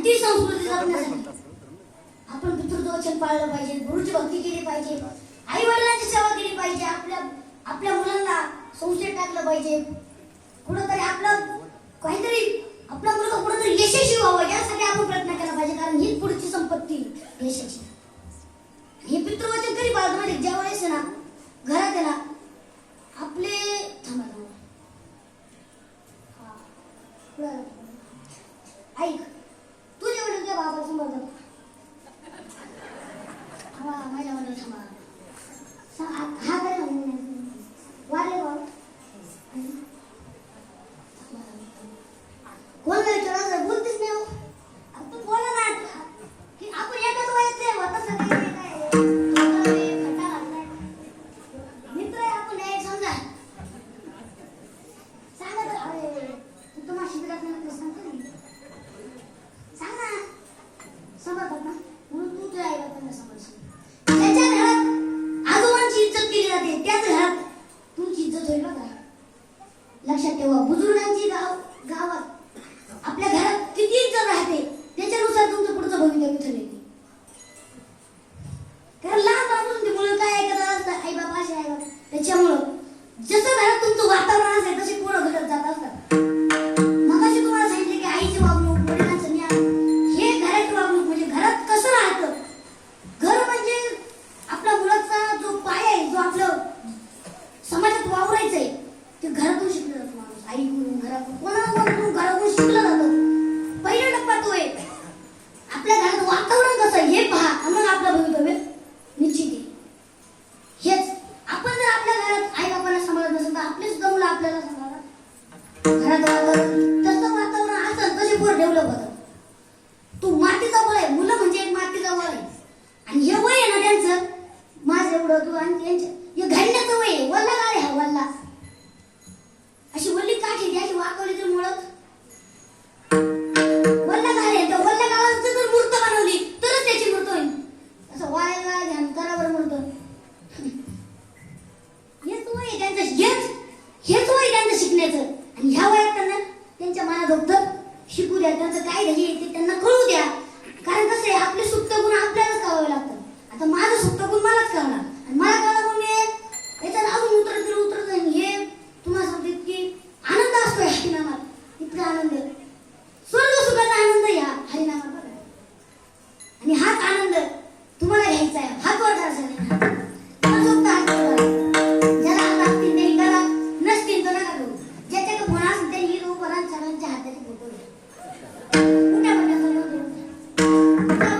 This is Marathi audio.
ती संस्कृती जपण्यासाठी आपण पितृत्व वचन पाळलं पाहिजे, गुरुची भक्ती केली पाहिजे, आई वडिलांची सेवा केली पाहिजे, आपल्या मुलांना संस्थेत टाकलं पाहिजे, कुठंतरी आपला मुलगा कुठंतरी यशस्वी व्हावा यासाठी आपण प्रयत्न केला पाहिजे, कारण हीच पुढची संपत्ती यशाची. हे पितृवचन कधी पाळतो म्हणजे ज्या वेळेस ना घरात आहे ना आपले ऐक तुझे वडील तुझ्या बाबा समोर माझ्या वडील हा काय वारले बाबा कोणाला विचारा बोलतेच नाही. तू बोला ना की आपण एकाच वयातले होता सगळे मित्र आहे आपण एक समजा सांगा तर अरे तू तर माझ्या शिबिरात नाही सांगतो सांग ना समजतात ना म्हणून तू तुझ्या आई बापांना समजशील. त्याच्या घरात आजोबांची इज्जत केली जाते त्याच घरात तुमची इज्जत होईल बघा. लक्षात ठेवा बुजुर्गांची गावात आपल्या घरात किती इज्जत राहते त्याच्यानुसार तुमचं पुढचं भवितव्य ठरेल. कारण लहानपासून ते मुलं काय ऐकत असतात आई बाबा असे आहे त्याच्यामुळं जसं घरात तुमचं वातावरण असेल तसे पोरं घडत जात असतात. मगाशी तुम्हाला सांगितले की आईची वागणूक वडिलांचं ज्ञान हे घराची वागणूक म्हणजे घरात कसं राहतं. घर म्हणजे आपल्या मुलाचा जो पाय आहे जो आपलं समाजात वावरायचंय ते घरातून शिकलं जातं. माणूस आईकडून घरातून कोणाकडून घरातून शिकलं जातं. पहिला टप्पा तो आहे आपल्या घरात वातावरण कसं हे पहा मग आपलं भवितव्य निश्चित आहे. हेच आपण जर आपल्या घरात आई बाबांना सांभाळत नसेल तर आपले सुद्धा मुलं आपल्याला सांभाळतात. घरात वातावरण तसं वातावरण असेल तसे पोर डेव्हलप होतात. तू मातीचा वय मुलं म्हणजे एक मातीचा वय आहे आणि हे वय आहे ना त्यांचं माझं एवढं तू आणि त्यांच्या हे घालण्याचं वय आहे. वल्ला गाडी हा वल्ला अशी वल्ली काठी अशी वाकवली तर मुळत वल्ला गाडी त्या वल्ला गाळाचं जर मूर्त बनवली तरच त्याची मूर्त होईल. असं वाळायला ध्यान करावर मूर्त हेच वय त्यांचं हेच वय त्यांचं शिकण्याचं आणि ह्या वयात त्यांना त्यांच्या मनात शिकू द्या. त्यांचं काय हे ते त्यांना कळू द्या. कारण कसं आहे आपले सुप्त गुण आपल्यालाच कळावे लागतात. आता माझं सुप्त गुण मलाच कळणार आणि मला कळलं मग याच्यात अजून उतरत हे तुम्हाला सांगते की आनंद असतो हरिनामात. इतका आनंद स्वर्ग सुखाचा आनंद या हरिनामात बघा आणि हाच आनंद तुम्हाला घ्यायचा आहे. हाच वर करायचा नाही. ज्याला हात असतील त्यांनी करा नसतील तर नका करू. ज्याच्याकडे फोन असेल त्यांनी हिरो परांच्या हाताचे फोटो घ्या. कुठ्या